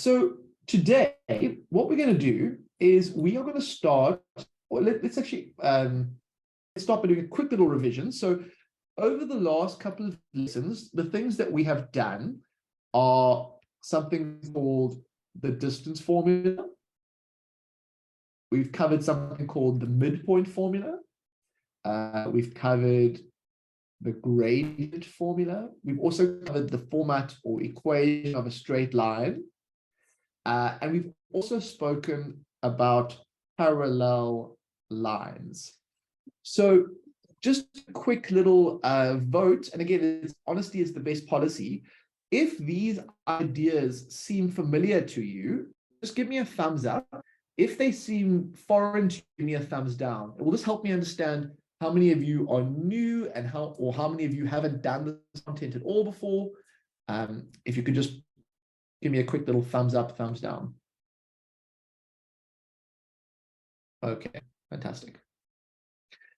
So today, what we're going to do is we are going to start, or let's actually start by doing a quick little revision. So over the last couple of lessons, the things that we have done are something called the distance formula. We've covered something called the midpoint formula. We've covered the gradient formula. We've also covered the format or equation of a straight line. And we've also spoken about parallel lines. So just a quick little vote. And again, honesty is the best policy. If these ideas seem familiar to you, just give me a thumbs up. If they seem foreign to you, give me a thumbs down. It will just help me understand how many of you are new and how many of you haven't done this content at all before. If you could just give me a quick little thumbs up, thumbs down. Okay, fantastic.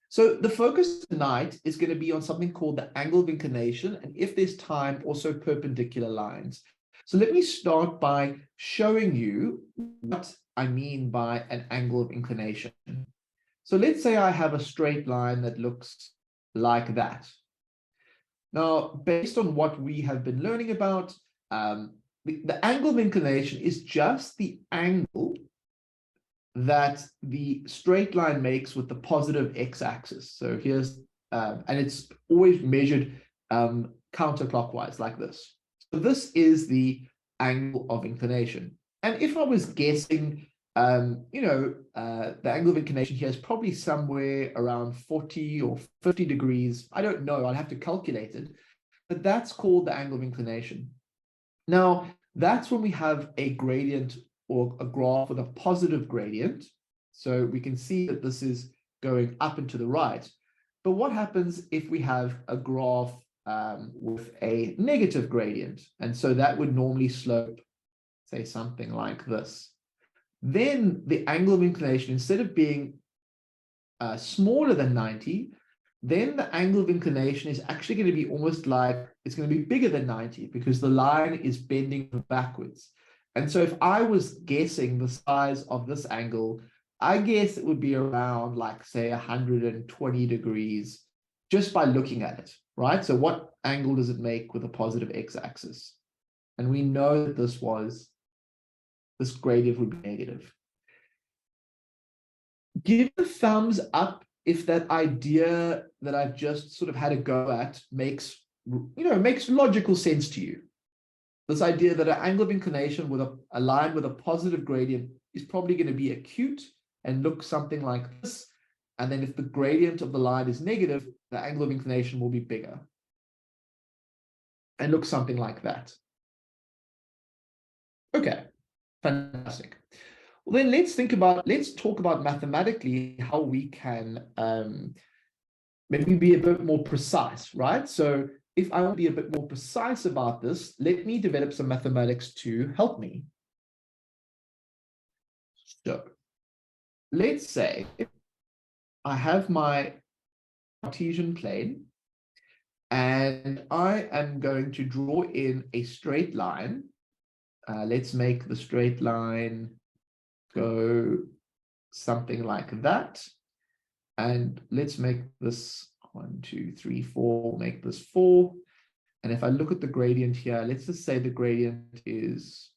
So the focus tonight is going to be on something called the angle of inclination, and if there's time, also perpendicular lines. So let me start by showing you what I mean by an angle of inclination. So let's say I have a straight line that looks like that. Now, based on what we have been learning about, the angle of inclination is just the angle that the straight line makes with the positive x-axis. So here's, and it's always measured counterclockwise like this. So this is the angle of inclination. And if I was guessing, the angle of inclination here is probably somewhere around 40 or 50 degrees. I don't know, I'll have to calculate it, but that's called the angle of inclination. Now, that's when we have a gradient or a graph with a positive gradient. So we can see that this is going up and to the right. But what happens if we have a graph with a negative gradient? And so that would normally slope, say, something like this. Then the angle of inclination, instead of being smaller than 90, then the angle of inclination is actually going to be almost like, it's going to be bigger than 90 because the line is bending backwards. And so if I was guessing the size of this angle, I guess it would be around like, say, 120 degrees just by looking at it, right? So what angle does it make with a positive x-axis? And we know that this gradient would be negative. Give a thumbs up if that idea that I've just sort of had a go at makes logical sense to you. This idea that an angle of inclination with a line with a positive gradient is probably going to be acute and look something like this. And then if the gradient of the line is negative, the angle of inclination will be bigger and look something like that. Okay, fantastic. Well, then let's talk about mathematically how we can maybe be a bit more precise, right? So if I want to be a bit more precise about this, let me develop some mathematics to help me. So let's say I have my Cartesian plane and I am going to draw in a straight line. Let's make the straight line go something like that. And let's make this 1, 2, 3, 4, make this 4. And if I look at the gradient here, let's just say the gradient is,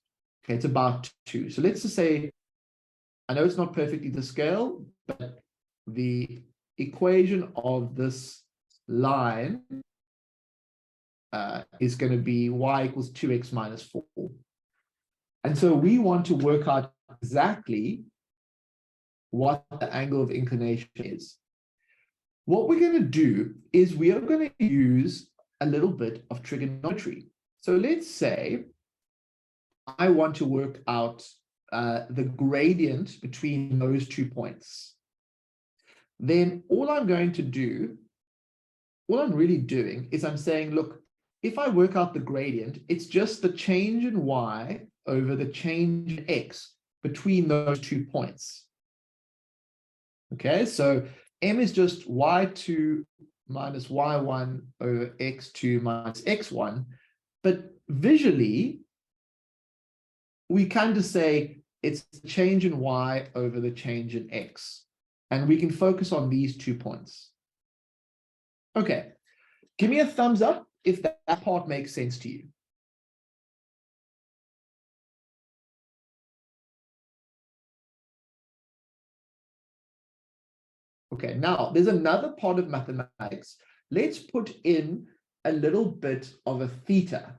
okay, it's about 2. So let's just say, I know it's not perfectly to scale, but the equation of this line is going to be y equals 2x minus 4. And so we want to work out exactly what the angle of inclination is. What we're going to do is we are going to use a little bit of trigonometry. So let's say I want to work out the gradient between those 2 points. Then all I'm really doing is I'm saying, look, if I work out the gradient, it's just the change in y over the change in x between those 2 points. Okay, so m is just y2 minus y1 over x2 minus x1. But visually, we can just say it's the change in y over the change in x. And we can focus on these 2 points. Okay, give me a thumbs up if that part makes sense to you. Okay, now there's another part of mathematics. Let's put in a little bit of a theta.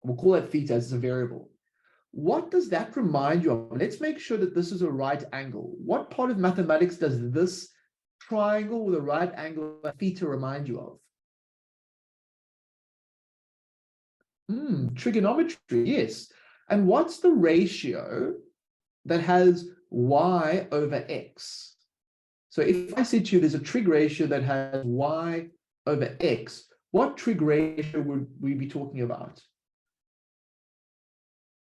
We'll call that theta as a variable. What does that remind you of? Let's make sure that this is a right angle. What part of mathematics does this triangle with a right angle theta remind you of? Trigonometry, yes. And what's the ratio that has y over x? So if I said to you there's a trig ratio that has y over x, what trig ratio would we be talking about?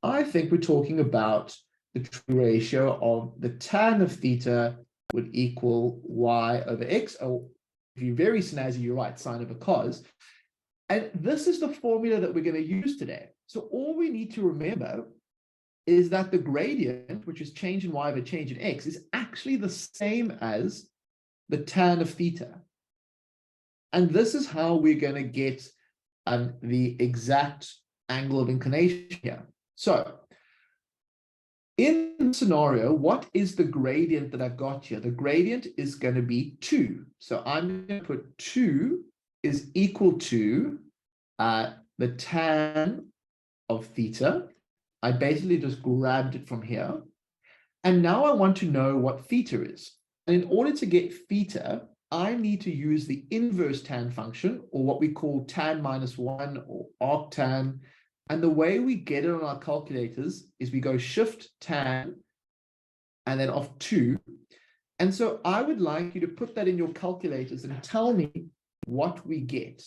I think we're talking about the trig ratio of the tan of theta would equal y over x. Or if you're very snazzy, you're right, sine over cos. And this is the formula that we're going to use today. So all we need to remember is that the gradient, which is change in y over change in x, is actually the same as the tan of theta. And this is how we're going to get the exact angle of inclination here. So in the scenario, what is the gradient that I've got here? The gradient is going to be 2. So I'm going to put 2 is equal to the tan of theta. I basically just grabbed it from here. And now I want to know what theta is. And in order to get theta, I need to use the inverse tan function, or what we call tan minus 1 or arctan. And the way we get it on our calculators is we go shift tan and then off 2. And so I would like you to put that in your calculators and tell me what we get.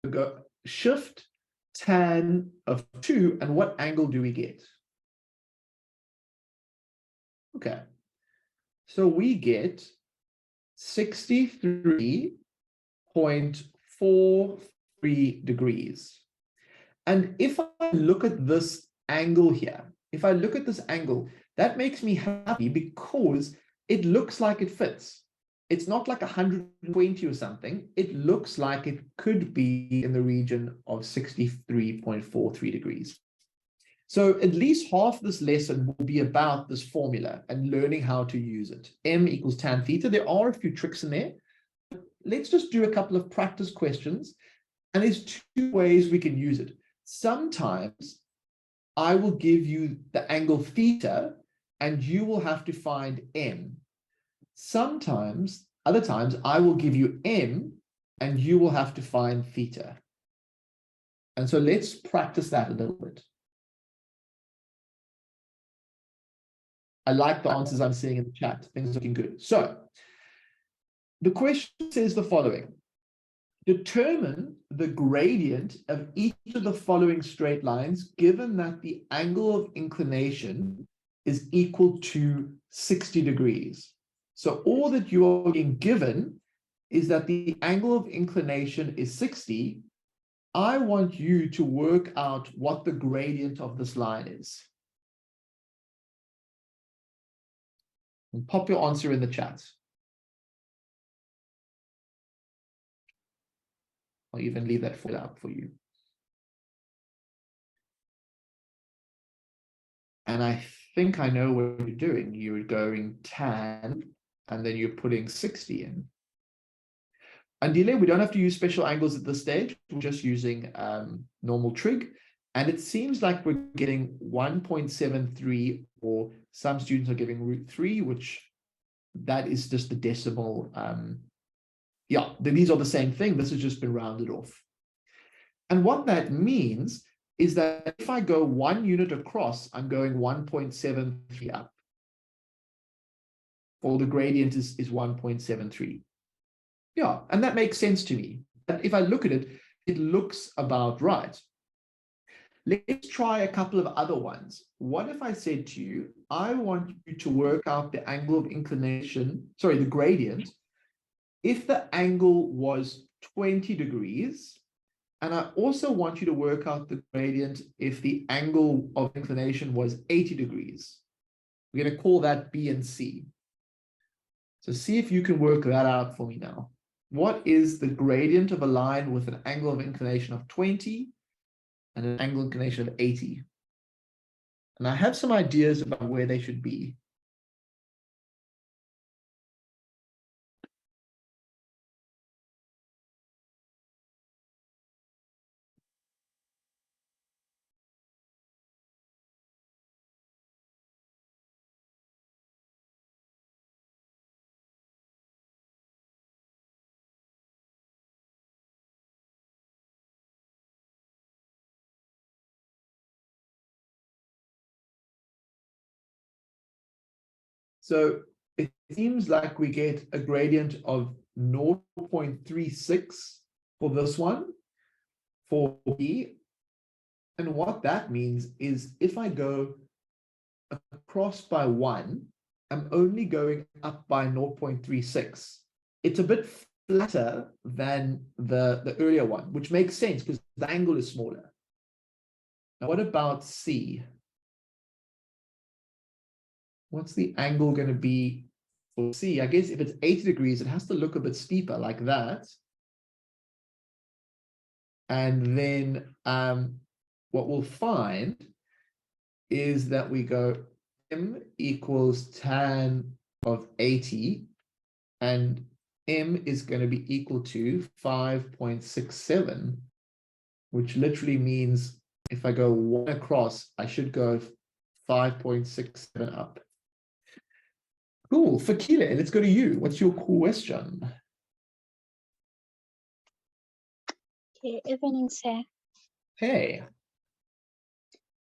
We go shift tan of 2, and what angle do we get? Okay, so we get 63.43 degrees. And if I look at this angle here, if I look at this angle, that makes me happy because it looks like it fits. It's not like 120 or something. It looks like it could be in the region of 63.43 degrees. So at least half this lesson will be about this formula and learning how to use it. M equals tan theta. There are a few tricks in there. Let's just do a couple of practice questions. And there's 2 ways we can use it. Sometimes I will give you the angle theta and you will have to find M. Sometimes, other times, I will give you M and you will have to find theta. And so let's practice that a little bit. I like the answers I'm seeing in the chat. Things are looking good. So the question says the following. Determine the gradient of each of the following straight lines given that the angle of inclination is equal to 60 degrees. So all that you are being given is that the angle of inclination is 60. I want you to work out what the gradient of this line is. And pop your answer in the chat. I'll even leave that out for you. And I think I know what you're doing. You're going tan, and then you're putting 60 in. Andile, we don't have to use special angles at this stage. We're just using normal trig. And it seems like we're getting 1.73, or some students are giving √3, which that is just the decimal. Yeah, these are the same thing. This has just been rounded off. And what that means is that if I go 1 unit across, I'm going 1.73 up. Or the gradient is 1.73. Yeah, and that makes sense to me. If I look at it, it looks about right. Let's try a couple of other ones. What if I said to you, I want you to work out the angle of inclination, sorry, the gradient. If the angle was 20 degrees And I also want you to work out the gradient if the angle of inclination was 80 degrees. We're going to call that B and C. So see if you can work that out for me now. What is the gradient of a line with an angle of inclination of 20 and an angle of inclination of 80? And I have some ideas about where they should be. So it seems like we get a gradient of 0.36 for this one, for B. And what that means is if I go across by 1, I'm only going up by 0.36. It's a bit flatter than the earlier one, which makes sense because the angle is smaller. Now, what about C? What's the angle going to be for C? I guess if it's 80 degrees, it has to look a bit steeper like that. And then what we'll find is that we go M equals tan of 80, and M is going to be equal to 5.67, which literally means if I go 1 across, I should go 5.67 up. Cool. Fakile, let's go to you. What's your question? Okay, evening, sir. Hey.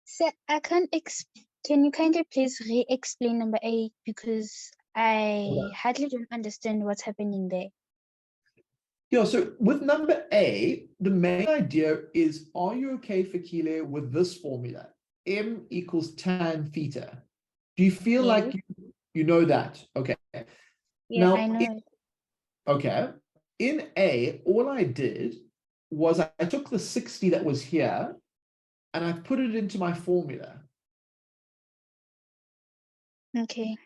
Sir, can you kindly please re-explain number 8 because I hardly don't understand what's happening there. Yeah, so with number A, the main idea is, are you okay, Fakile, with this formula? M equals tan theta. Do you feel Yes. like you know that? Okay. Yeah, Now, I know. okay. In A, all I did was I took the 60 that was here and I put it into my formula. Okay.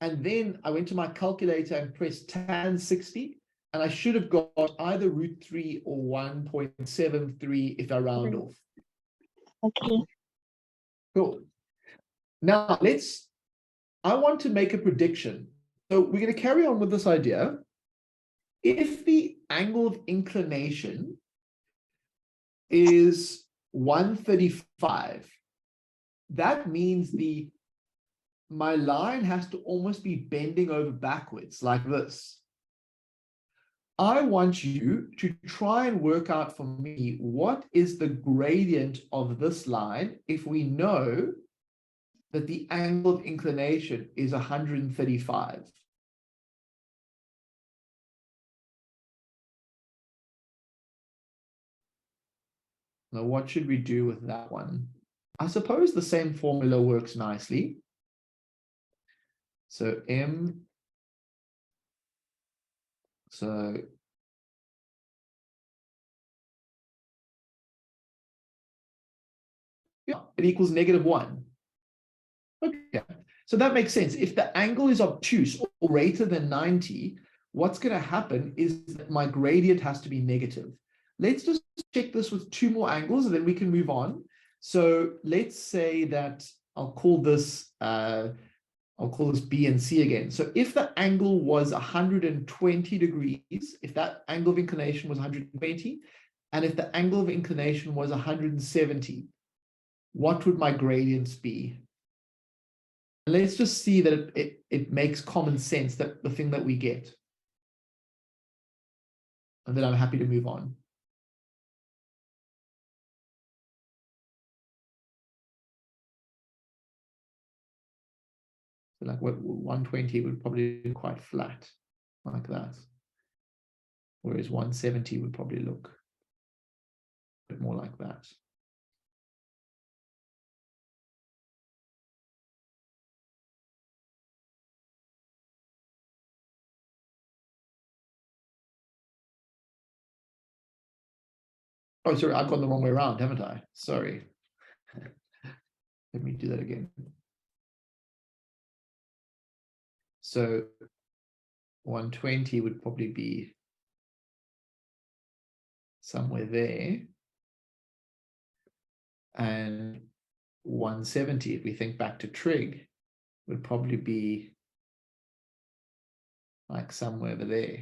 And then I went to my calculator and pressed tan 60, and I should have got either √3 or 1.73 if I round off. Okay. Cool. Now I want to make a prediction. So we're going to carry on with this idea. If the angle of inclination is 135, that means my line has to almost be bending over backwards like this. I want you to try and work out for me what is the gradient of this line if we know that the angle of inclination is 135. Now, what should we do with that one? I suppose the same formula works nicely. So M, so yeah, it equals -1. Okay, so that makes sense. If the angle is obtuse or greater than 90, what's going to happen is that my gradient has to be negative. Let's just check this with 2 more angles and then we can move on. So let's say that I'll call this B and C again. So if the angle was 120 degrees, if that angle of inclination was 120, and if the angle of inclination was 170, what would my gradients be? And let's just see that it makes common sense, that the thing that we get. And then I'm happy to move on. So like what 120 would probably be quite flat, like that. Whereas 170 would probably look a bit more like that. Oh, sorry, I've gone the wrong way around, haven't I? Sorry. Let me do that again. So 120 would probably be somewhere there. And 170, if we think back to trig, would probably be like somewhere over there.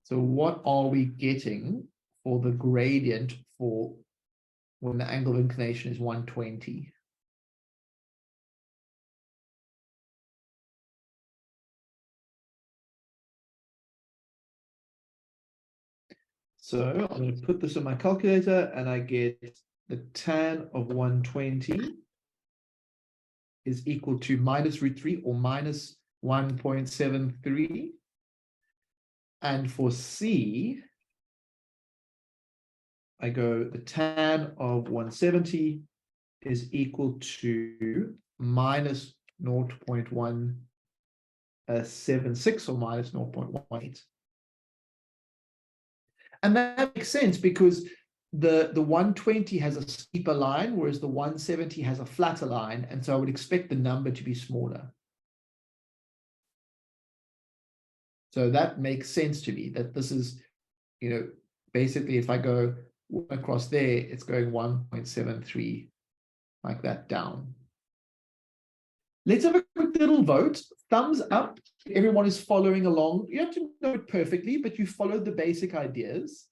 So what are we getting for the gradient for when the angle of inclination is 120? So I'm going to put this in my calculator and I get the tan of 120 is equal to minus root 3 or minus 1.73. And for C, I go the tan of 170 is equal to minus 0.176 or minus 0.18. And that makes sense because the 120 has a steeper line, whereas the 170 has a flatter line. And so I would expect the number to be smaller. So that makes sense to me that this is, basically if I go across there, it's going 1.73 like that down. Let's have a quick little vote. Thumbs up. Everyone is following along. You have to know it perfectly, but you followed the basic ideas.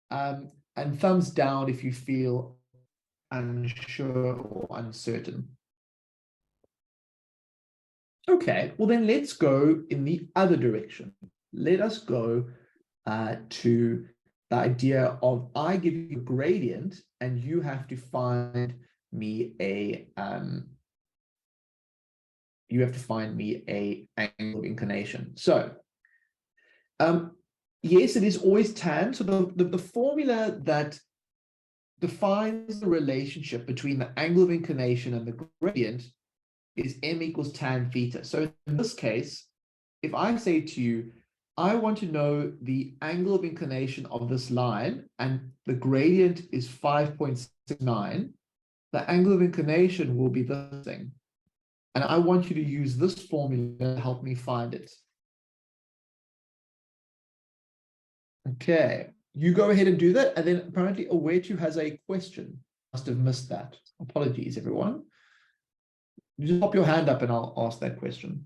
And thumbs down if you feel unsure or uncertain. Okay, well then let's go in the other direction. Let us go to the idea of I give you a gradient and you have to find me a angle of inclination. So yes, it is always tan. So the formula that defines the relationship between the angle of inclination and the gradient is m equals tan theta. So in this case, if I say to you, I want to know the angle of inclination of this line, and the gradient is 5.69, the angle of inclination will be this thing. And I want you to use this formula to help me find it. Okay, you go ahead and do that. And then apparently Watobe has a question. Must have missed that. Apologies, everyone. You just pop your hand up and I'll ask that question.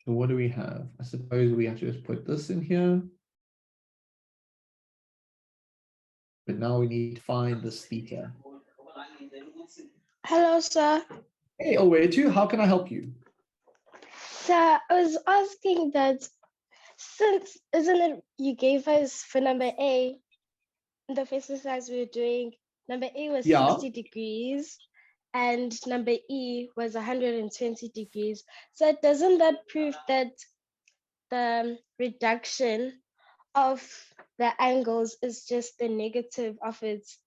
So what do we have? I suppose we have to just put this in here. But now we need to find this theta. Hello, sir. Hey, Watobe, how can I help you? So I was asking that since, isn't it, you gave us for number A, the first exercise we were doing, number A was 60 degrees and number E was 120 degrees. So doesn't that prove that the reduction of the angles is just the negative of its?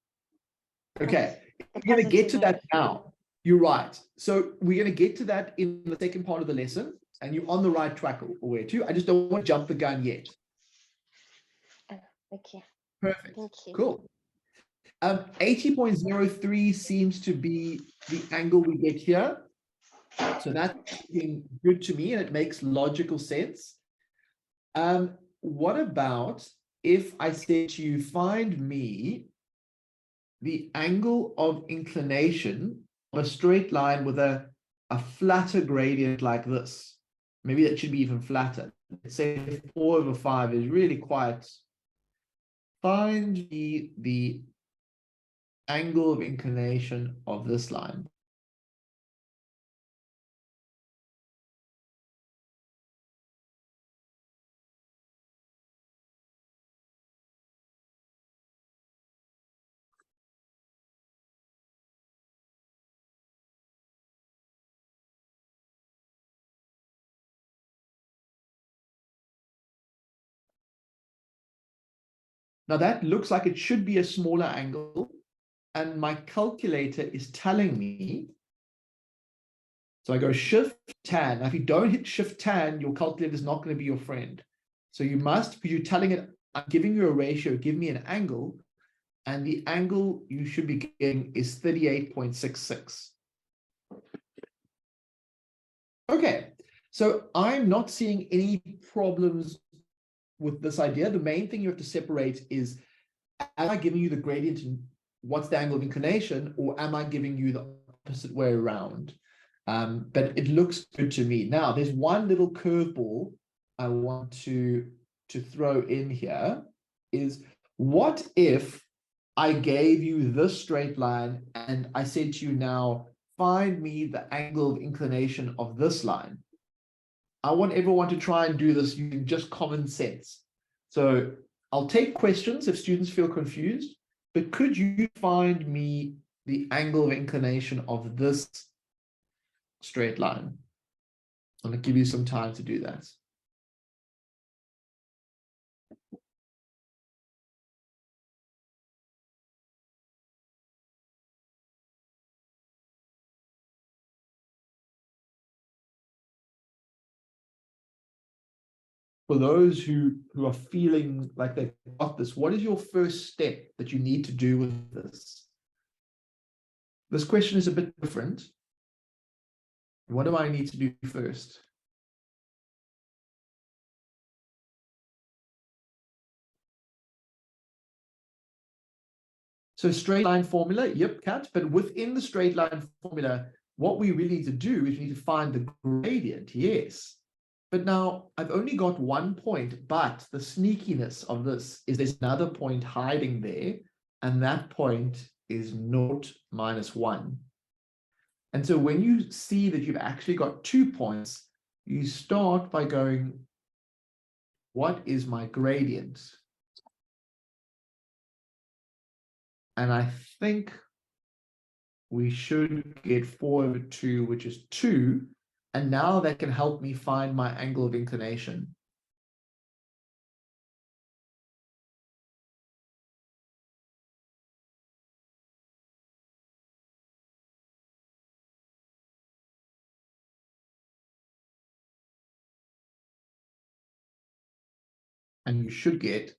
Okay, we're going to get to that now. You're right. So we're going to get to that in the second part of the lesson, and you're on the right track, Watobe. I just don't want to jump the gun yet. Okay. Perfect. Thank you. Cool. 80.03 seems to be the angle we get here. So that's good to me, and it makes logical sense. What about if I said to you, find me the angle of inclination of a straight line with a flatter gradient like this? Maybe that should be even flatter. Let's say 4/5 is really quite. Find me the angle of inclination of this line. Now that looks like it should be a smaller angle. and my calculator is telling me, so I go shift tan. Now, if you don't hit shift tan, your calculator is not going to be your friend. So you must, because you're telling it, I'm giving you a ratio, give me an angle, and the angle you should be getting is 38.66. Okay, so I'm not seeing any problems with this idea. The main thing you have to separate is, am I giving you the gradient and what's the angle of inclination, or am I giving you the opposite way around? But it looks good to me. Now, there's one little curveball I want to throw in here is, what if I gave you this straight line and I said to you, now find me the angle of inclination of this line? I want everyone to try and do this using just common sense. So I'll take questions if students feel confused, but could you find me the angle of inclination of this straight line? I'm going to give you some time to do that. For those who are feeling like they've got this, what is your first step that you need to do with this? This question is a bit different. What do I need to do first? So straight line formula, yep, Kat, but within the straight line formula, what we really need to do is we need to find the gradient, yes. But now I've only got 1 point, but the sneakiness of this is there's another point hiding there, and that point is 0 minus 1. And so when you see that you've actually got 2 points, you start by going, what is my gradient? And I think we should get 4/2, which is 2. And now that can help me find my angle of inclination. And you should get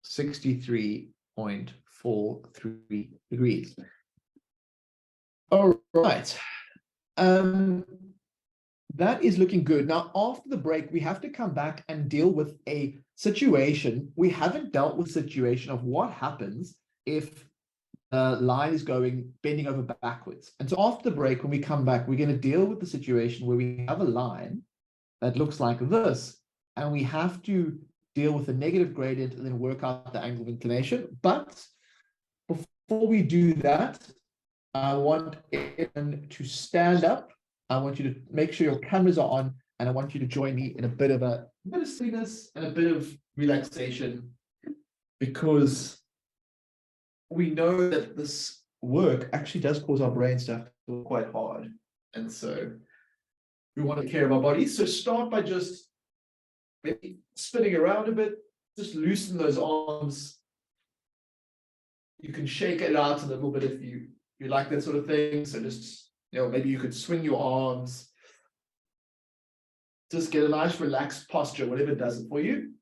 63.43 degrees. All right. That is looking good. Now, after the break, we have to come back and deal with a situation. We haven't dealt with the situation of what happens if a line is bending over backwards. And so after the break, when we come back, we're going to deal with the situation where we have a line that looks like this, and we have to deal with the negative gradient and then work out the angle of inclination. But before we do that, I want everyone to stand up. I want you to make sure your cameras are on, and I want you to join me in a bit of silliness and a bit of relaxation, because we know that this work actually does cause our brains to have to work quite hard. And so we want to take care of our bodies. So start by just maybe spinning around a bit, just loosen those arms. You can shake it out a little bit if you like that sort of thing. So just, maybe you could swing your arms. Just get a nice relaxed posture, whatever does it for you.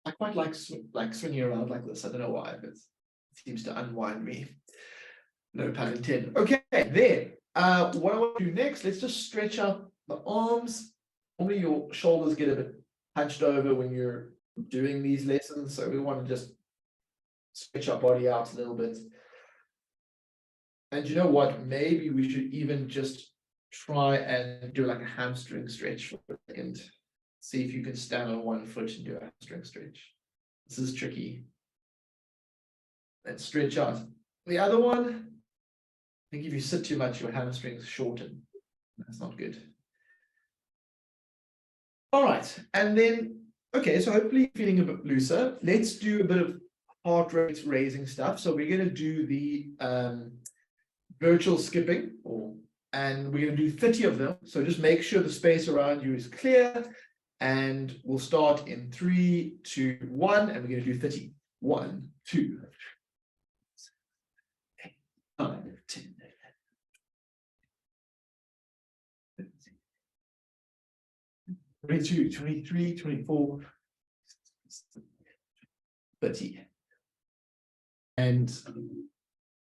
I quite like swinging around like this. I don't know why, but it seems to unwind me. No pun intended. Okay, there. What I want to do next, let's just stretch out the arms. Normally your shoulders get a bit hunched over when you're doing these lessons, so we want to just stretch our body out a little bit. And you know what? Maybe we should even just try and do like a hamstring stretch for a second. See if you can stand on one foot and do a hamstring stretch. This is tricky. Let's stretch out. The other one, I think if you sit too much, your hamstrings shorten. That's not good. All right. And then, okay, so hopefully you're feeling a bit looser. Let's do a bit of heart rate raising stuff. So we're going to do the virtual skipping, and we're going to do 30 of them. So just make sure the space around you is clear, and we'll start in 3, 2, 1, and we're going to do 30. 1, 2, 8, 9, 10, 22, 23, 24, 30. And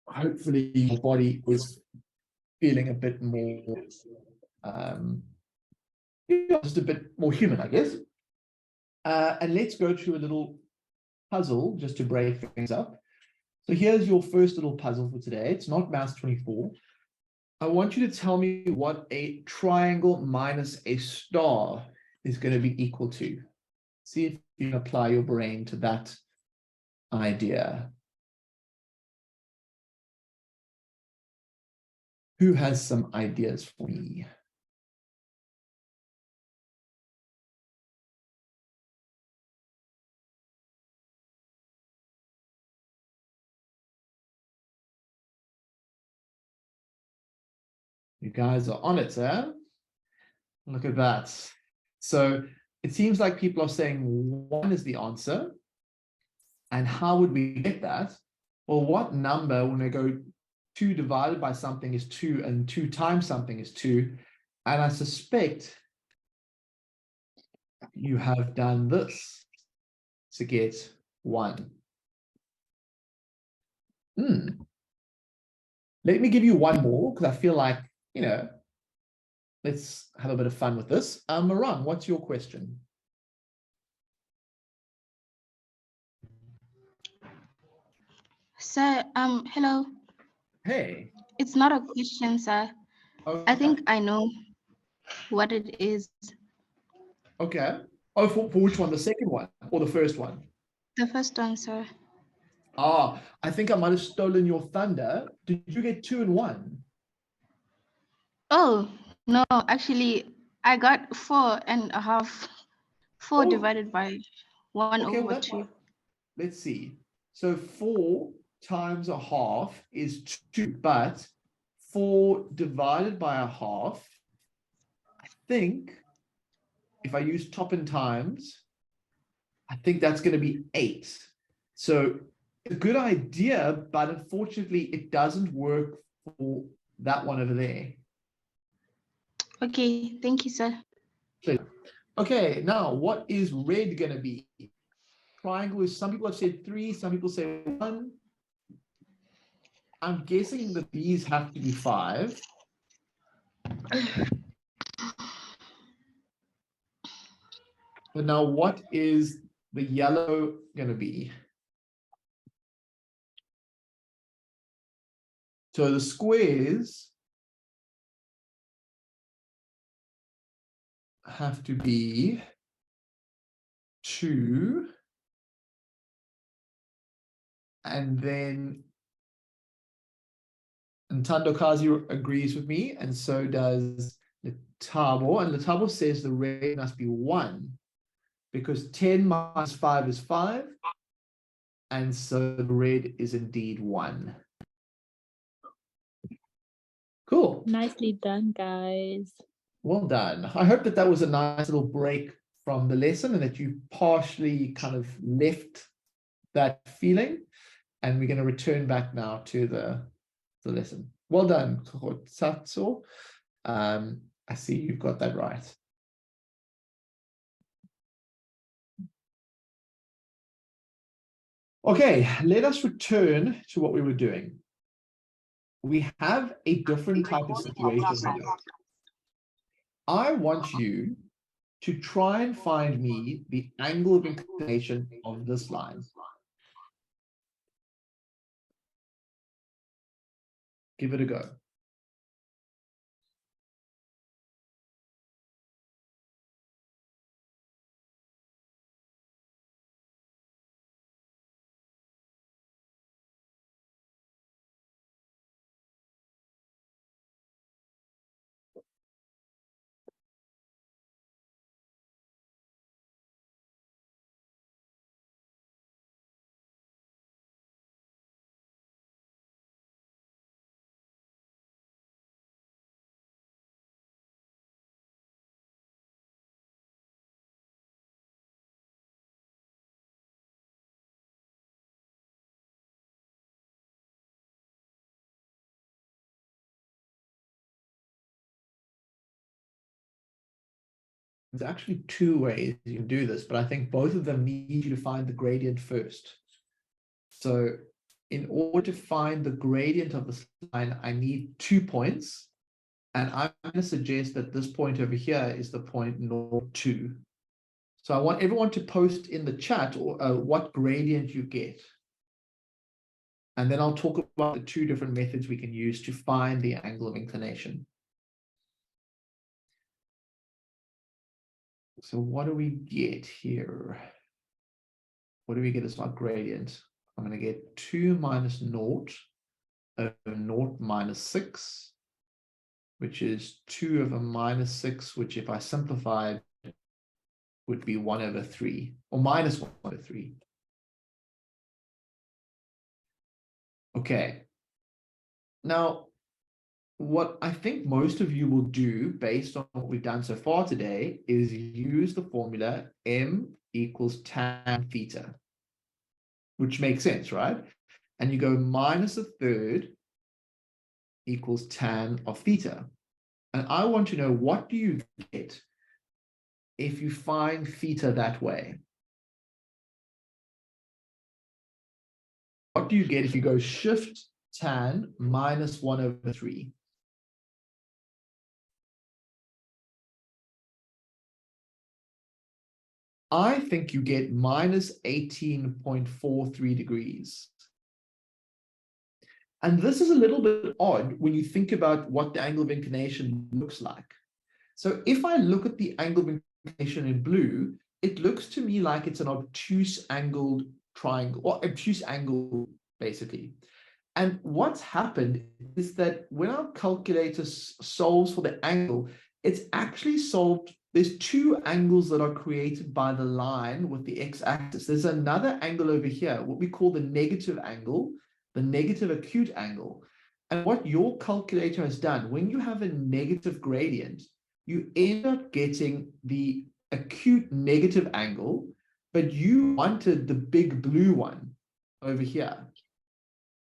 hopefully your body is feeling a bit more, just a bit more human, I guess. And let's go to a little puzzle just to break things up. So here's your first little puzzle for today. It's not Maths 24. I want you to tell me what a triangle minus a star is going to be equal to. See if you can apply your brain to that idea. Who has some ideas for me? You guys are on it, eh? Look at that. So it seems like people are saying 1 is the answer. And how would we get that? Well, what number, when we go 2 divided by something is 2 and 2 times something is 2? And I suspect you have done this to get 1. Let me give you one more, because I feel like, let's have a bit of fun with this. Maran, what's your question? Sir, hello. Hey. It's not a question, sir. Okay. I think I know what it is. Okay. Oh, for which one? The second one or the first one? The first one, sir. Ah, I think I might have stolen your thunder. Did you get 2 and 1? Oh, no, actually, I got 4.5. 4 Oh. divided by 1 Okay, over well, 2. let's see. So 4 times a half is 2, but 4 divided by a half, I think, if I use top and times, I think that's going to be 8. So a good idea, but unfortunately, it doesn't work for that one over there. Okay, thank you, sir. Okay, now what is red going to be? Triangle is, some people have said 3, some people say 1. I'm guessing that these have to be 5. But now what is the yellow going to be? So the squares have to be 2. And then Ntando Kazi agrees with me, and so does Letabo. And Letabo says the red must be 1, because 10 minus 5 is 5. And so the red is indeed 1. Cool. Nicely done, guys. Well done. I hope that that was a nice little break from the lesson and that you partially kind of left that feeling. And we're going to return back now to the lesson. Well done, Kohotsatsu. I see you've got that right. Okay, let us return to what we were doing. We have a different type of situation here. I want you to try and find me the angle of inclination of this line. Give it a go. There's actually two ways you can do this, but I think both of them need you to find the gradient first. So in order to find the gradient of this line, I need 2 points. And I'm going to suggest that this point over here is the point 0, 2. So I want everyone to post in the chat or what gradient you get. And then I'll talk about the two different methods we can use to find the angle of inclination. So what do we get here? What do we get as our gradient? I'm going to get 2 minus 0 over 0 minus 6, which is 2 over minus 6, which if I simplified would be 1 over 3, or minus 1 over 3. Okay. Now, what I think most of you will do based on what we've done so far today is use the formula m equals tan theta, which makes sense, right? And you go minus a third equals tan of theta. And I want to know, what do you get if you find theta that way? What do you get if you go shift tan minus 1 over 3? I think you get minus 18.43 degrees. And this is a little bit odd when you think about what the angle of inclination looks like. So if I look at the angle of inclination in blue, it looks to me like it's an obtuse angled triangle, or obtuse angle, basically. And what's happened is that when our calculator solves for the angle, it's actually solved. There's two angles that are created by the line with the x-axis. There's another angle over here, what we call the negative angle, the negative acute angle. And what your calculator has done, when you have a negative gradient, you end up getting the acute negative angle, but you wanted the big blue one over here.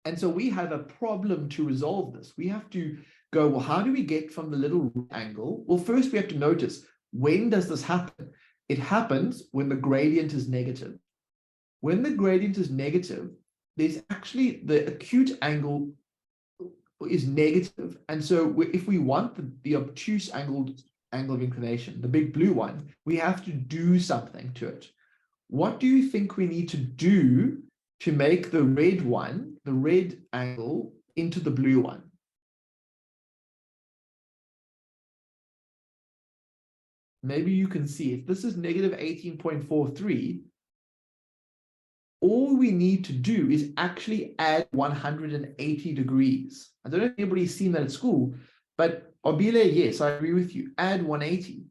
And so we have a problem to resolve this. We have to go, well, how do we get from the little angle? Well, first we have to notice, when does this happen? It happens when the gradient is negative. When the gradient is negative, there's actually the acute angle is negative. And so if we want the obtuse angle of inclination, the big blue one, we have to do something to it. What do you think we need to do to make the red one, the red angle, into the blue one? Maybe you can see if this is negative 18.43, all we need to do is actually add 180 degrees. I don't know if anybody's seen that at school, but Obile, yes, I agree with you. Add 180,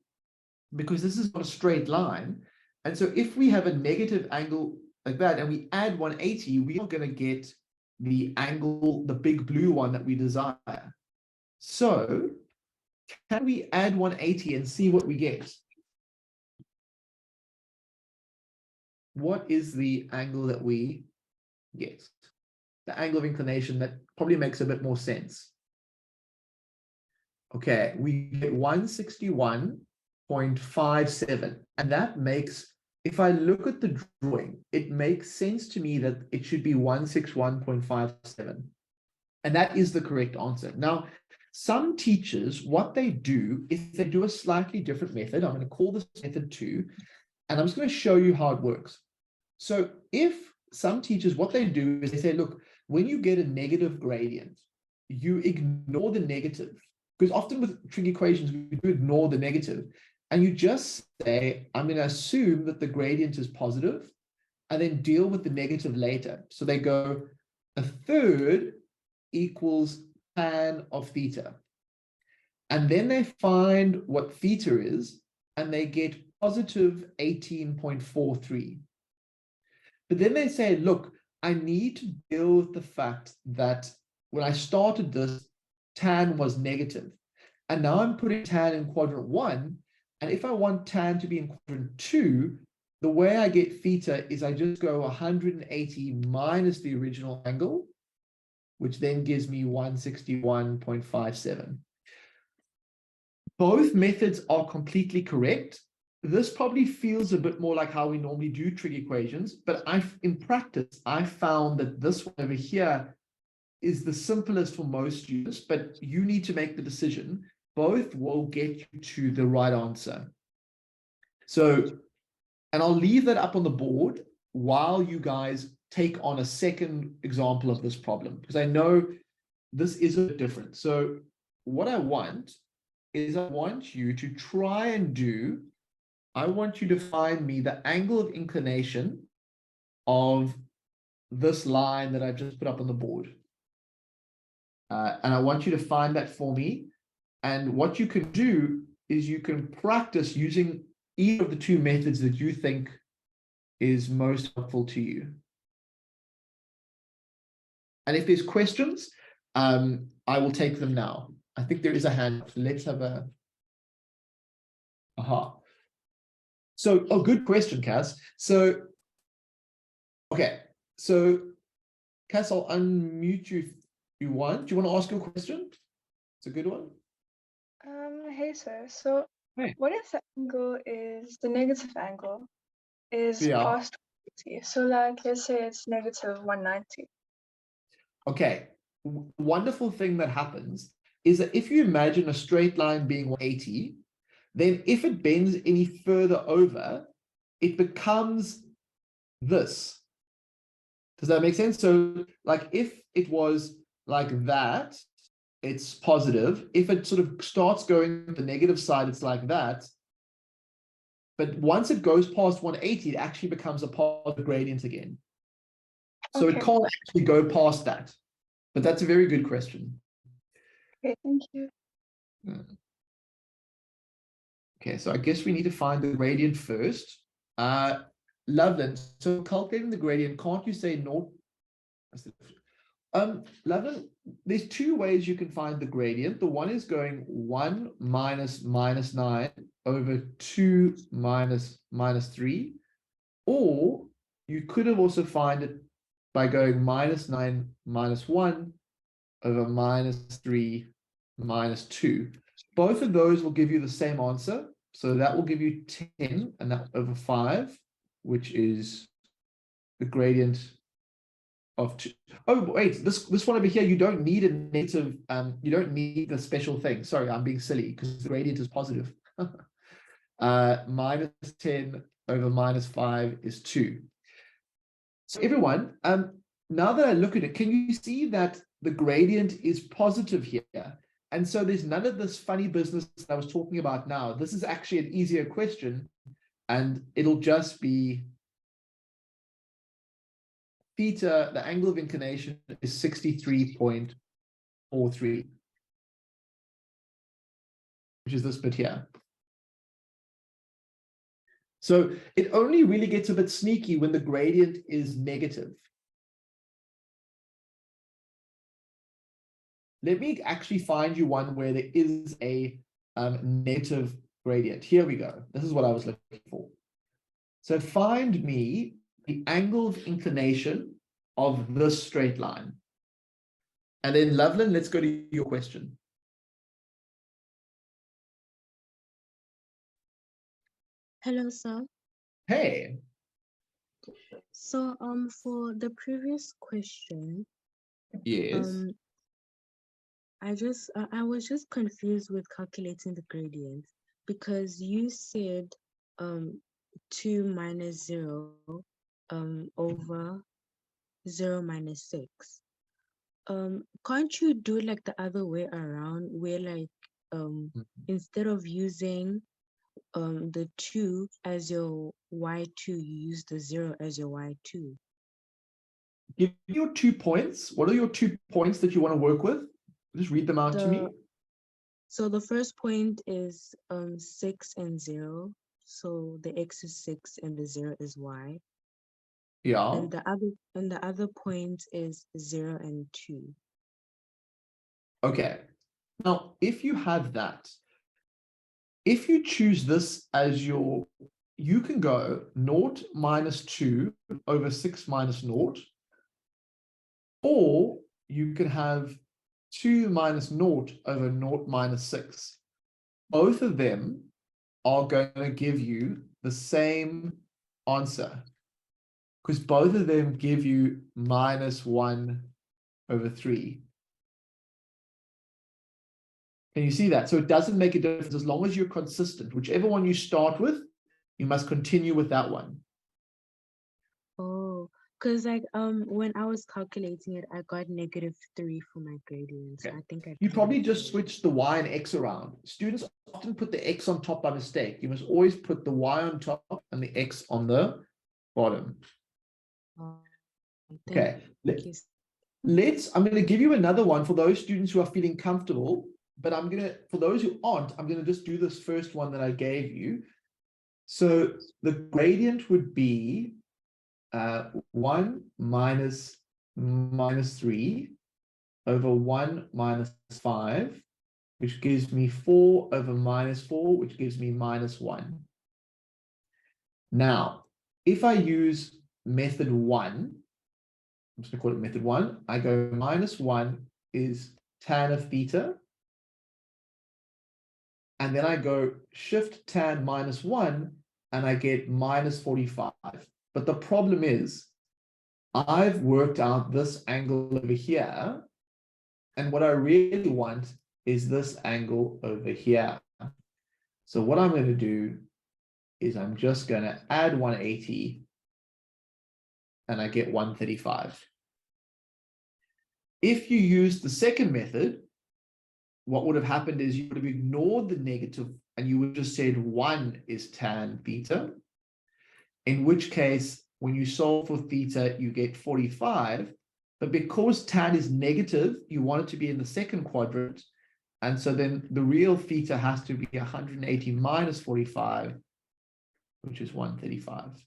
because this is not a straight line. And so if we have a negative angle like that and we add 180, we are going to get the angle, the big blue one that we desire. So can we add 180 and see what we get? What is the angle that we get? The angle of inclination that probably makes a bit more sense. Okay, we get 161.57. And that makes, if I look at the drawing, it makes sense to me that it should be 161.57. And that is the correct answer. Now, some teachers, what they do is they do a slightly different method. I'm going to call this method 2, and I'm just going to show you how it works. So if some teachers, what they do is they say, look, when you get a negative gradient, you ignore the negative. Because often with trig equations, we do ignore the negative. And you just say, I'm going to assume that the gradient is positive, and then deal with the negative later. So they go, a third equals tan of theta. And then they find what theta is, and they get positive 18.43. But then they say, look, I need to deal with the fact that when I started this, tan was negative. And now I'm putting tan in quadrant 1. And if I want tan to be in quadrant 2, the way I get theta is I just go 180 minus the original angle, which then gives me 161.57. Both methods are completely correct. this probably feels a bit more like how we normally do trig equations, but in practice, I found that this one over here is the simplest for most students, but you need to make the decision. Both will get you to the right answer. So, and I'll leave that up on the board while you guys take on a second example of this problem, because I know this is a bit different. So what I want is I want you to try and do, I want you to find me the angle of inclination of this line that I've just put up on the board. And I want you to find that for me. And what you can do is you can practice using either of the two methods that you think is most helpful to you. And if there's questions, I will take them now. I think there is a hand. Let's have a. Aha. So, oh, good question, Cass. So, okay. So, Cass, I'll unmute you if you want. Do you want to ask your question? It's a good one. Hey, sir. So, Hey. what if the angle is the negative angle is Yeah. past 180? So, like, let's say it's negative 190. Okay. Wonderful thing that happens is that if you imagine a straight line being 180, then if it bends any further over, it becomes this. Does that make sense? So, like, if it was like that, it's positive. If it sort of starts going to the negative side, it's like that. But once it goes past 180, it actually becomes a positive gradient again. So Okay. it can't actually go past that. But that's a very good question. Okay, thank you. Okay, so I guess we need to find the gradient first. Loveland, so calculating the gradient, can't you say naught? Loveland, there's two ways you can find the gradient. The one is going 1 minus minus 9 over 2 minus minus 3. Or you could have also find it by going minus 9 minus 1 over minus 3 minus 2. Both of those will give you the same answer. So that will give you 10 and that over 5, which is the gradient of 2. Oh, wait, this one over here, you don't need a negative, you don't need the special thing. Sorry, I'm being silly because the gradient is positive. Minus 10 over minus 5 is 2. So everyone, now that I look at it, can you see that the gradient is positive here? And so there's none of this funny business that I was talking about now. This is actually an easier question, and it'll just be theta, the angle of inclination is 63.43, which is this bit here. So it only really gets a bit sneaky when the gradient is negative. Let me actually find you one where there is a negative gradient. Here we go. This is what I was looking for. So find me the angle of inclination of this straight line. And then Loveland, let's go to your question. Hello, sir. Hey. So, for the previous question, Yes. I was just confused with calculating the gradient because you said 2 minus 0 over 0 minus 6. Can't you do like the other way around where like instead of using the 2 as your y2, you use the 0 as your y2? Give me your 2 points. What are your 2 points that you want to work with? Just read them out to me. So the first point is 6 and 0. So the x is 6 and the 0 is y. Yeah. And the other point is 0 and 2. Okay. Now, if you have that, if you choose this as your, you can go 0 minus 2 over 6 minus 0, or you can have 2 minus 0 over 0 minus 6. Both of them are going to give you the same answer, because both of them give you -1/3. Can you see that? So it doesn't make a difference as long as you're consistent. Whichever one you start with, you must continue with that one. Oh, because like when I was calculating it, I got -3 for my gradient. So Okay. I think I You kind probably of just switch the y and x around. Students often put the x on top by mistake. You must always put the y on top and the x on the bottom. Okay. Thank you. I'm going to give you another one for those students who are feeling comfortable, but for those who aren't, I'm going to just do this first one that I gave you. So the gradient would be 1 minus -3 over 1 minus 5, which gives me 4 over -4, which gives me -1. Now, if I use method 1, I'm just going to call it method 1, I go -1 is tan of theta. And then I go shift tan -1 and I get -45. But the problem is I've worked out this angle over here. And what I really want is this angle over here. So what I'm going to do is I'm just going to add 180 and I get 135. If you use the second method, what would have happened is you would have ignored the negative and you would have just said 1 is tan theta, in which case, when you solve for theta, you get 45. But because tan is negative, you want it to be in the second quadrant. And so then the real theta has to be 180 minus 45, which is 135.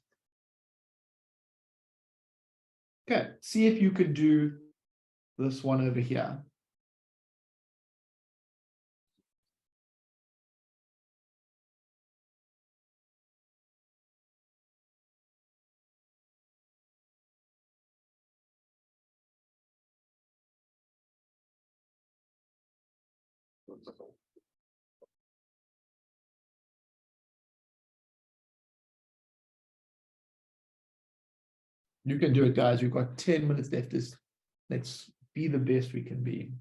Okay, see if you could do this one over here. You can do it, guys. We've got 10 minutes left. Let's be the best we can be.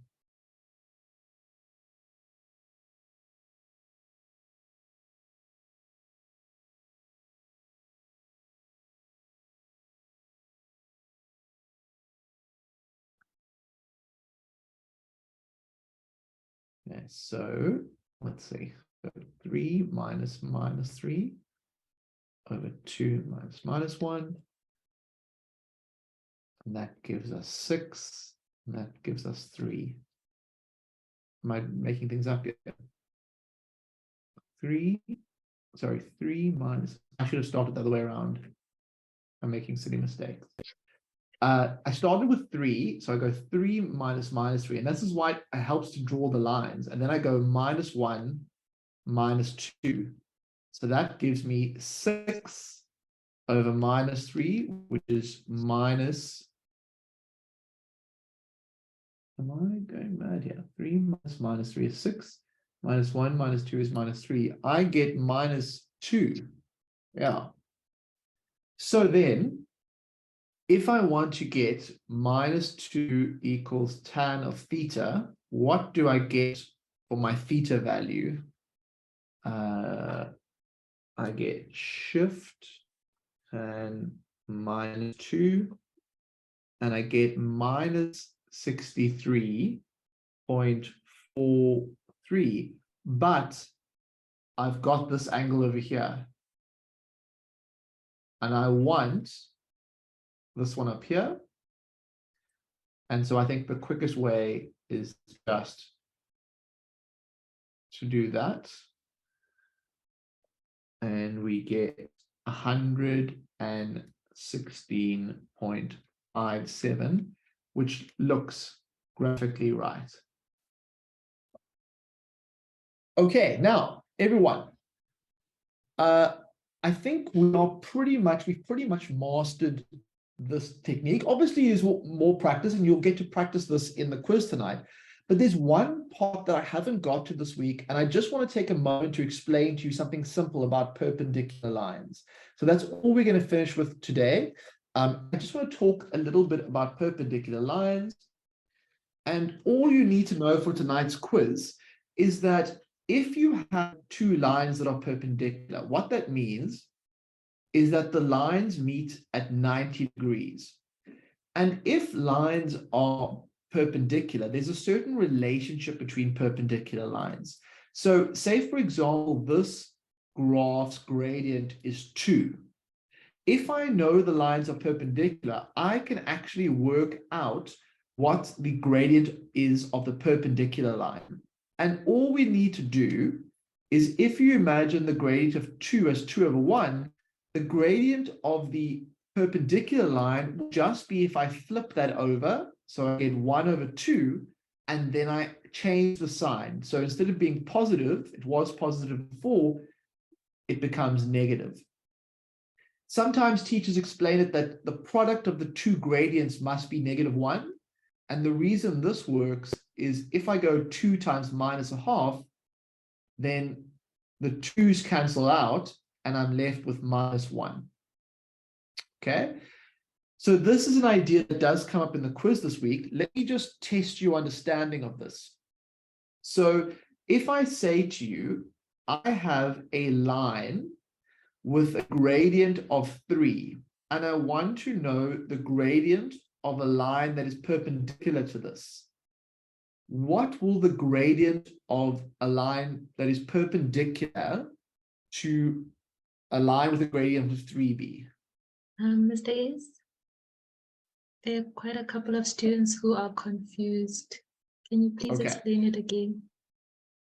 Okay, so let's see. So 3 minus -3 over 2 minus -1. And that gives us 6. And that gives us 3. Am I making things up here? 3 minus, I should have started the other way around. I'm making silly mistakes. I started with 3, so I go 3 minus -3, and this is why it helps to draw the lines. And then I go -1 minus 2. So that gives me 6 over -3, which is minus. Am I going mad here? 3 minus -3 is 6. -1 minus 2 is -3. I get -2. Yeah. So then, if I want to get -2 equals tan of theta, what do I get for my theta value? I get shift and -2, and I get -63.43. But I've got this angle over here. And I want this one up here. And so I think the quickest way is just to do that. And we get 116.57, which looks graphically right. Okay, now everyone, I think we've pretty much mastered this technique. Obviously, is more practice, and you'll get to practice this in the quiz tonight. But there's one part that I haven't got to this week, and I just want to take a moment to explain to you something simple about perpendicular lines. So that's all we're going to finish with today. I just want to talk a little bit about perpendicular lines. And all you need to know for tonight's quiz is that if you have two lines that are perpendicular, what that means is that the lines meet at 90 degrees. And if lines are perpendicular, there's a certain relationship between perpendicular lines. So say, for example, this graph's gradient is 2. If I know the lines are perpendicular, I can actually work out what the gradient is of the perpendicular line. And all we need to do is, if you imagine the gradient of 2 as 2 over 1, the gradient of the perpendicular line will just be if I flip that over. So I get 1 over 2, and then I change the sign. So instead of being positive, it was positive before, it becomes negative. Sometimes teachers explain it that the product of the two gradients must be -1. And the reason this works is if I go 2 times -1/2, then the 2's cancel out and I'm left with -1. Okay, so this is an idea that does come up in the quiz this week. Let me just test your understanding of this. So if I say to you, I have a line with a gradient of 3, and I want to know the gradient of a line that is perpendicular to this, what will the gradient of a line that is perpendicular to a line with a gradient of 3 be? Mr. Ace, there are quite a couple of students who are confused. Can you please explain it again?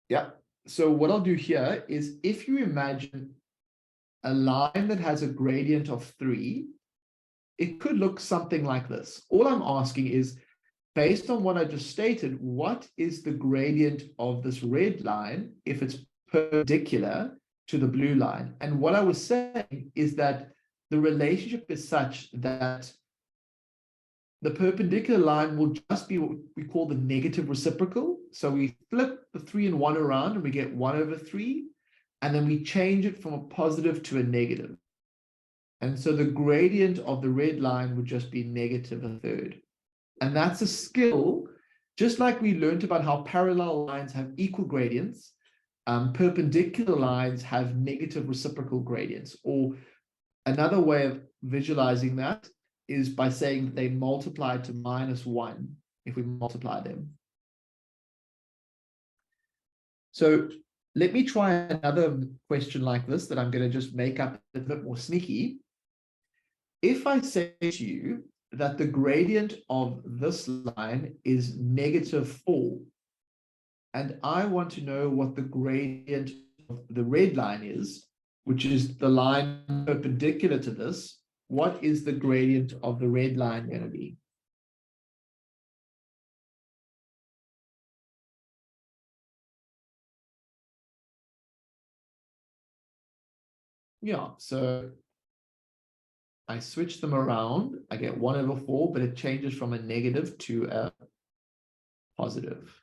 Yeah. So what I'll do here is, if you imagine a line that has a gradient of 3, it could look something like this. All I'm asking is, based on what I just stated, what is the gradient of this red line if it's perpendicular to the blue line? And what I was saying is that the relationship is such that the perpendicular line will just be what we call the negative reciprocal. So we flip the 3 and 1 around and we get 1 over 3. And then we change it from a positive to a negative. And so the gradient of the red line would just be -1/3. And that's a skill, just like we learned about how parallel lines have equal gradients, perpendicular lines have negative reciprocal gradients. Or another way of visualizing that is by saying that they multiply to -1 if we multiply them. So let me try another question like this that I'm going to just make up a bit more sneaky. If I say to you that the gradient of this line is -4, and I want to know what the gradient of the red line is, which is the line perpendicular to this, what is the gradient of the red line going to be? Yeah, so I switch them around, I get 1 over 4, but it changes from a negative to a positive.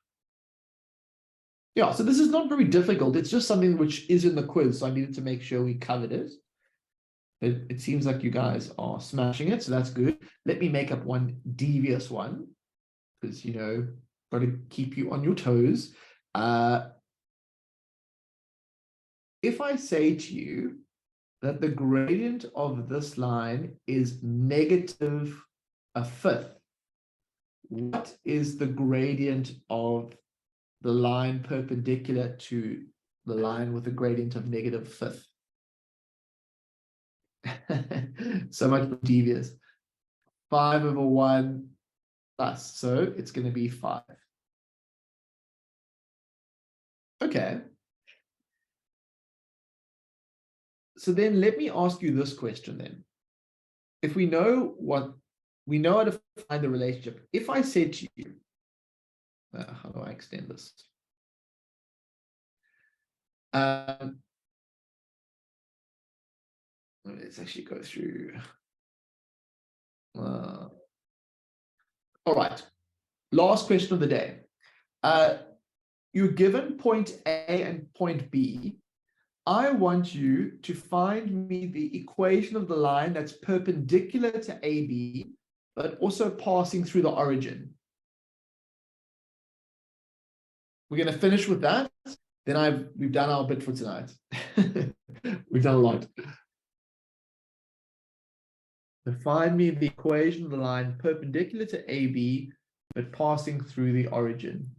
Yeah, so this is not very difficult. It's just something which is in the quiz, so I needed to make sure we covered it. It seems like you guys are smashing it, so that's good. Let me make up one devious one, because, you know, got to keep you on your toes. If I say to you that the gradient of this line is -1/5, what is the gradient of the line perpendicular to the line with a gradient of -1/5? So much more devious. 5 over 1 plus, so it's going to be 5. Okay. So then let me ask you this question then. If we know how to find the relationship. If I said to you, how do I extend this? Let's actually go through. All right. Last question of the day. You're given point A and point B. I want you to find me the equation of the line that's perpendicular to AB, but also passing through the origin. We're going to finish with that. Then we've done our bit for tonight. We've done a lot. So find me the equation of the line perpendicular to AB, but passing through the origin.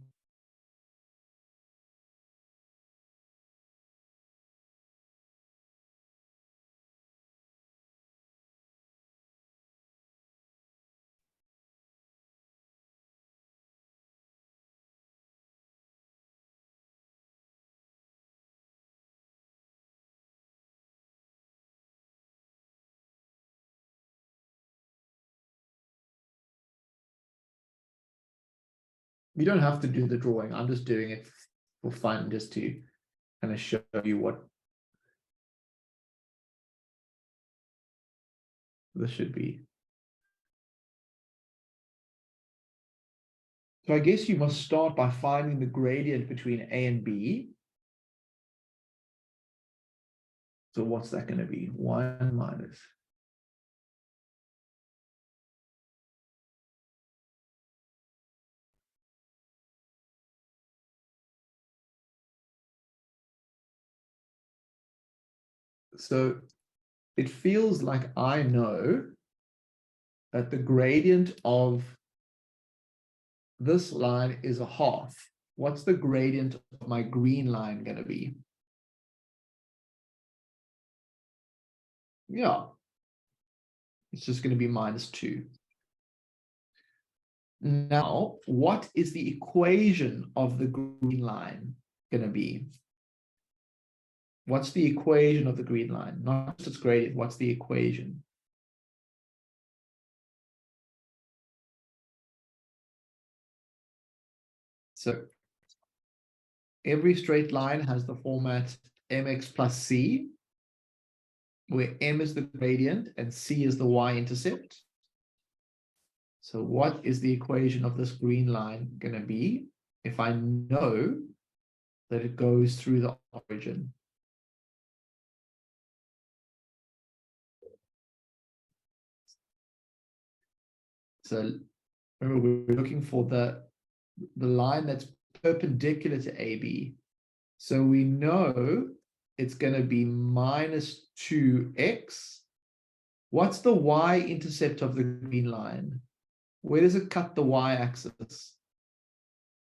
You don't have to do the drawing. I'm just doing it for fun, just to kind of show you what this should be. So I guess you must start by finding the gradient between A and B. So what's that going to be? 1 minus. So it feels like I know that the gradient of this line is a half. What's the gradient of my green line going to be? Yeah, it's just going to be -2. Now, what is the equation of the green line going to be? What's the equation of the green line? Not just its gradient, what's the equation? So every straight line has the format mx plus c, where m is the gradient and c is the y-intercept. So what is the equation of this green line going to be if I know that it goes through the origin? So remember, we're looking for the line that's perpendicular to AB. So we know it's going to be -2x. What's the y-intercept of the green line? Where does it cut the y-axis?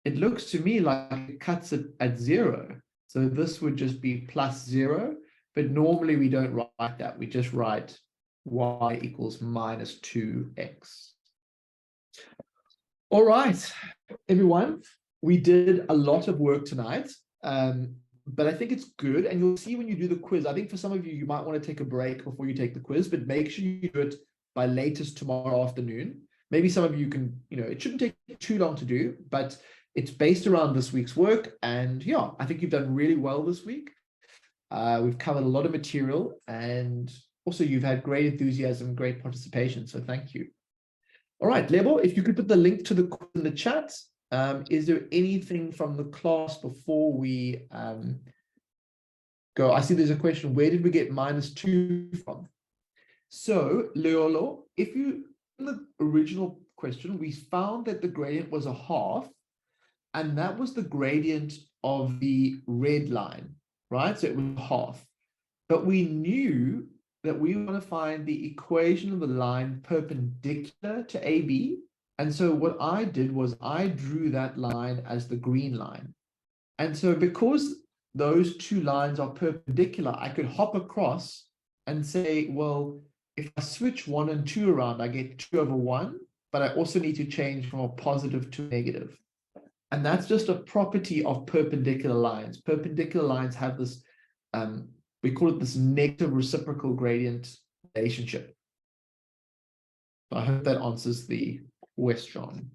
It looks to me like it cuts it at 0. So this would just be +0. But normally we don't write that. We just write y equals -2x. All right, everyone. We did a lot of work tonight. But I think it's good, and you'll see when you do the quiz. I think for some of you, you might want to take a break before you take the quiz, but make sure you do it by latest tomorrow afternoon. Maybe some of you can, it shouldn't take too long to do, but it's based around this week's work. And yeah, I think you've done really well this week. We've covered a lot of material, and also you've had great enthusiasm, great participation. So thank you. All right, Lebo, if you could put the link to the quiz in the chat. Is there anything from the class before we go? I see there's a question. Where did we get -2 from? So, Leolo, in the original question, we found that the gradient was a half, and that was the gradient of the red line, right? So it was half. But we knew that we want to find the equation of the line perpendicular to AB. And so what I did was I drew that line as the green line. And so because those two lines are perpendicular, I could hop across and say, well, if I switch 1 and 2 around, I get 2/1, but I also need to change from a positive to a negative. And that's just a property of perpendicular lines. Perpendicular lines have this, we call it this negative reciprocal gradient relationship. So I hope that answers the question.